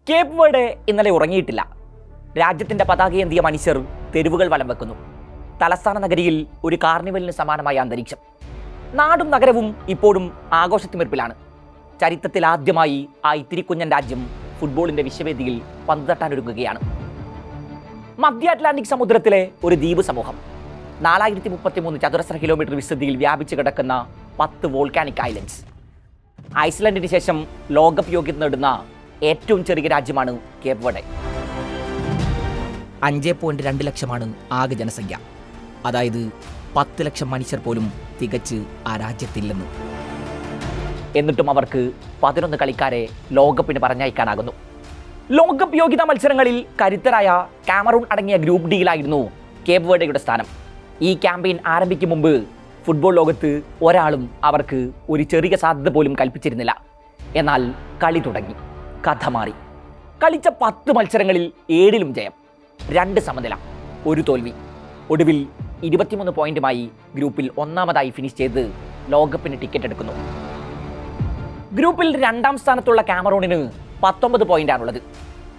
Cape word ഇന്നലെ ഉറങ്ങിയിട്ടില്ല. രാജ്യത്തിന്റെ പതാകയേന്തിയ മനുഷ്യർ തെരുവുകൾ വലം വെക്കുന്നു. തലസ്ഥാന നഗരിയിൽ ഒരു കാർണിവലിന് സമാനമായ അന്തരീക്ഷം. നാടും നഗരവും ഇപ്പോഴും ആഘോഷത്തിമിർപ്പിലാണ്. ചരിത്രത്തിൽ ആദ്യമായി ആ ഇത്തിരിക്കുഞ്ഞൻ രാജ്യം ഫുട്ബോളിന്റെ വിശ്വവേദിയിൽ പന്ത് തട്ടാനൊരുങ്ങുകയാണ്. മധ്യ അറ്റ്ലാന്റിക് സമുദ്രത്തിലെ ഒരു ദ്വീപ് സമൂഹം 4033 ചതുരശ്ര കിലോമീറ്റർ വിസ്തൃതിയിൽ വ്യാപിച്ചു കിടക്കുന്ന 10 വോൾക്കാനിക് ഐലൻഡ്സ്. ഐസ്ലൻഡിന് ശേഷം ലോകകപ്പ് യോഗ്യത നേടുന്ന ഏറ്റവും ചെറിയ രാജ്യമാണ് കേപ്പ് വേർഡ്. 5.2 ലക്ഷമാണ് ആകെ ജനസംഖ്യ. അതായത് 10 ലക്ഷം മനുഷ്യർ പോലും തികച്ച് ആ രാജ്യത്തില്ലെന്ന്. എന്നിട്ടും അവർക്ക് 11 കളിക്കാരെ ലോകകപ്പിന് പറഞ്ഞയക്കാനാകുന്നു. ലോകകപ്പ് യോഗ്യതാ മത്സരങ്ങളിൽ കരുത്തരായ കാമറൂൺ അടങ്ങിയ ഗ്രൂപ്പ് ഡിയിലായിരുന്നു കേപ്പ് വേർഡയുടെ സ്ഥാനം. ഈ ക്യാമ്പയിൻ ആരംഭിക്കും മുമ്പ് ഫുട്ബോൾ ലോകത്ത് ഒരാളും അവർക്ക് ഒരു ചെറിയ സാധ്യത പോലും കൽപ്പിച്ചിരുന്നില്ല. എന്നാൽ കളി തുടങ്ങി, കഥ മാറി. കളിച്ച 10 മത്സരങ്ങളിൽ 7ലും ജയം, 2 സമനില, 1 തോൽവി. ഒടുവിൽ 23 പോയിന്റുമായി ഗ്രൂപ്പിൽ ഒന്നാമതായി ഫിനിഷ് ചെയ്ത് ലോകകപ്പിന് ടിക്കറ്റ് എടുക്കുന്നു. ഗ്രൂപ്പിൽ 2ാം സ്ഥാനത്തുള്ള കാമറൂണിന് 19 പോയിന്റാണുള്ളത്.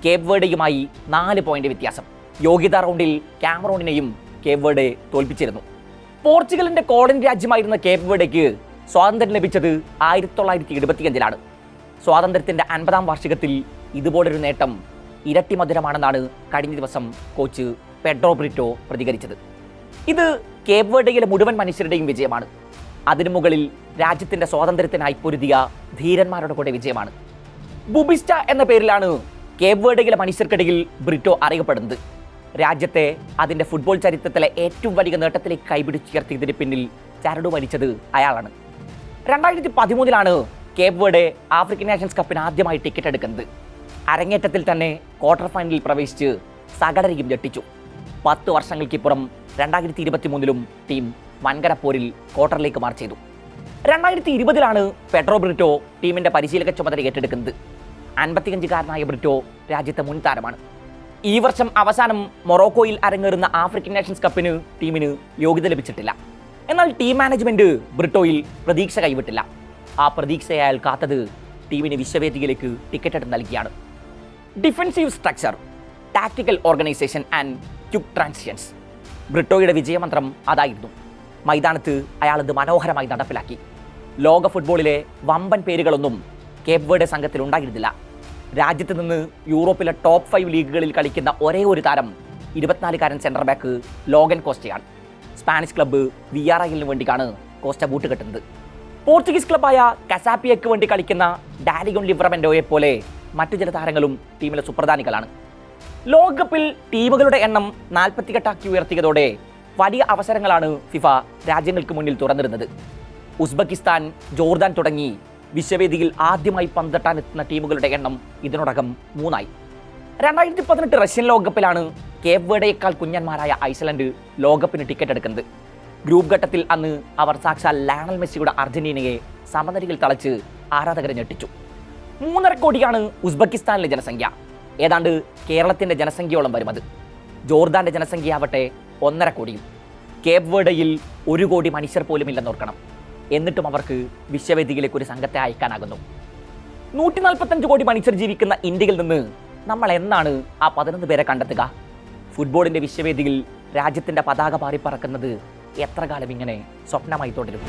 കേപ്പ് വേർഡയുമായി 4 പോയിന്റ് വ്യത്യാസം. യോഗ്യതാ റൗണ്ടിൽ കാമറൂണിനെയും കേപ്പ് വേർഡ് തോൽപ്പിച്ചിരുന്നു. പോർച്ചുഗലിന്റെ കോളനി രാജ്യമായിരുന്ന കേപ്പ് വേർഡയ്ക്ക് സ്വാതന്ത്ര്യം ലഭിച്ചത് 1975-ലാണ്. സ്വാതന്ത്ര്യത്തിന്റെ 50ാം വാർഷികത്തിൽ ഇതുപോലൊരു നേട്ടം ഇരട്ടി മധുരമാണെന്നാണ് കഴിഞ്ഞ ദിവസം കോച്ച് പെഡ്രോ ബ്രിറ്റോ പ്രതികരിച്ചത്. ഇത് കേപ്പ് വേർഡയിലെ മുഴുവൻ മനുഷ്യരുടെയും വിജയമാണ്. അതിനു മുകളിൽ രാജ്യത്തിന്റെ സ്വാതന്ത്ര്യത്തിനായി പൊരുതിയ ധീരന്മാരുടെ കൂടെ വിജയമാണ്. ബുബിസ്റ്റ എന്ന പേരിലാണ് കേപ്പ് വേർഡയിലെ മനുഷ്യർക്കിടയിൽ ബ്രിറ്റോ അറിയപ്പെടുന്നത്. രാജ്യത്തെ അതിന്റെ ഫുട്ബോൾ ചരിത്രത്തിലെ ഏറ്റവും വലിയ നേട്ടത്തിലേക്ക് കൈപിടിച്ചുയർത്തിയതിന് പിന്നിൽ ചരടു വലിച്ചത് അയാളാണ്. 2013-ലാണ് കേപ്പ് വേർഡ് ആഫ്രിക്കൻ നേഷൻസ് കപ്പിന് ആദ്യമായി ടിക്കറ്റ് എടുക്കുന്നത്. അരങ്ങേറ്റത്തിൽ തന്നെ ക്വാർട്ടർ ഫൈനലിൽ പ്രവേശിച്ച് സകലരെയും ഞെട്ടിച്ചു. 10 വർഷങ്ങൾക്കിപ്പുറം 2023-ലും ടീം വൻകര പോരിൽ ക്വാർട്ടറിലേക്ക് മാർച്ച് ചെയ്തു. 2020-ലാണ് പെഡ്രോ ബ്രിറ്റോ ടീമിന്റെ പരിശീലക ചുമതല ഏറ്റെടുക്കുന്നത്. 55-കാരനായ ബ്രിറ്റോ രാജ്യത്തെ മുൻ താരമാണ്. ഈ വർഷം അവസാനം മൊറോക്കോയിൽ അരങ്ങേറുന്ന ആഫ്രിക്കൻ നേഷൻസ് കപ്പിന് ടീമിന് യോഗ്യത ലഭിച്ചിട്ടില്ല. എന്നാൽ ടീം മാനേജ്മെന്റ് ബ്രിട്ടോയിൽ പ്രതീക്ഷ കൈവിട്ടില്ല. ആ പ്രതീക്ഷയെ അയാൾ കാത്തത് ടീമിന് വിശ്വവേദിയിലേക്ക് ടിക്കറ്റ് എടുത്ത് നൽകിയാണ്. Defensive structure, tactical organisation and quick transitions. ബ്രിട്ടോയുടെ വിജയമന്ത്രം അതായിരുന്നു. മൈതാനത്ത് അയാൾ ഇത് മനോഹരമായി നടപ്പിലാക്കി. ലോക ഫുട്ബോളിലെ വമ്പൻ പേരുകളൊന്നും കേപ്പ് വേർഡ് സംഘത്തിൽ ഉണ്ടായിരുന്നില്ല. രാജ്യത്ത് നിന്ന് യൂറോപ്പിലെ ടോപ്പ് 5 ലീഗുകളിൽ കളിക്കുന്ന ഒരേ ഒരു താരം 24-കാരൻ സെൻറ്റർ ബാക്ക് ലോഗൻ കോസ്റ്റയാണ്. സ്പാനിഷ് ക്ലബ്ബ് വിയാറയലിന് വേണ്ടിയാണ് കോസ്റ്റ ബൂട്ട് കെട്ടുന്നത്. പോർച്ചുഗീസ് ക്ലബ്ബായ കസാപ്പിയയ്ക്ക് വേണ്ടി കളിക്കുന്ന ഡാലിഗോൺ ലിവറമെൻഡോയെ പോലെ മറ്റു ചില താരങ്ങളും ടീമിലെ സുപ്രധാനികളാണ്. ലോകകപ്പിൽ ടീമുകളുടെ എണ്ണം 48 ഉയർത്തിയതോടെ വലിയ അവസരങ്ങളാണ് ഫിഫ രാജ്യങ്ങൾക്ക് മുന്നിൽ തുറന്നിരുന്നത്. ഉസ്ബെക്കിസ്ഥാൻ, ജോർദാൻ തുടങ്ങി വിശ്വവേദിയിൽ ആദ്യമായി പന്തട്ടാനെത്തുന്ന ടീമുകളുടെ എണ്ണം ഇതിനോടകം 3ആയി. 2018 റഷ്യൻ ലോകകപ്പിലാണ് കേപ്പ് വേർഡയേക്കാൾ കുഞ്ഞന്മാരായ ഐസ്ലൻഡ് ലോകകപ്പിന് ടിക്കറ്റ് എടുക്കുന്നത്. ഗ്രൂപ്പ് ഘട്ടത്തിൽ അന്ന് അവർ സാക്ഷാൽ ലയണൽ മെസ്സിയുടെ അർജന്റീനയെ സമനിലയിൽ തളച്ച് ആരാധകരെ ഞെട്ടിച്ചു. 3.5 കോടിയാണ് ഉസ്ബെക്കിസ്ഥാനിലെ ജനസംഖ്യ. ഏതാണ്ട് കേരളത്തിന്റെ ജനസംഖ്യയോളം വരും അത്. ജോർദാന്റെ ജനസംഖ്യയാവട്ടെ 1.5 കോടിയും. കേപ്പ് വേർഡയിൽ 1 കോടി മനുഷ്യർ പോലും ഇല്ലെന്നോർക്കണം. എന്നിട്ടും അവർക്ക് വിശ്വവേദിയിലേക്ക് ഒരു സംഘത്തെ അയക്കാനാകുന്നു. 145 കോടി മനുഷ്യർ ജീവിക്കുന്ന ഇന്ത്യയിൽ നിന്ന് നമ്മൾ എന്നാണ് ആ 11 പേരെ കണ്ടെത്തുക? ഫുട്ബോളിന്റെ വിശ്വവേദിയിൽ രാജ്യത്തിന്റെ പതാക പാറിപ്പറക്കുന്നത് എത്ര കാലം ഇങ്ങനെ സ്വപ്നമായി തുടരും?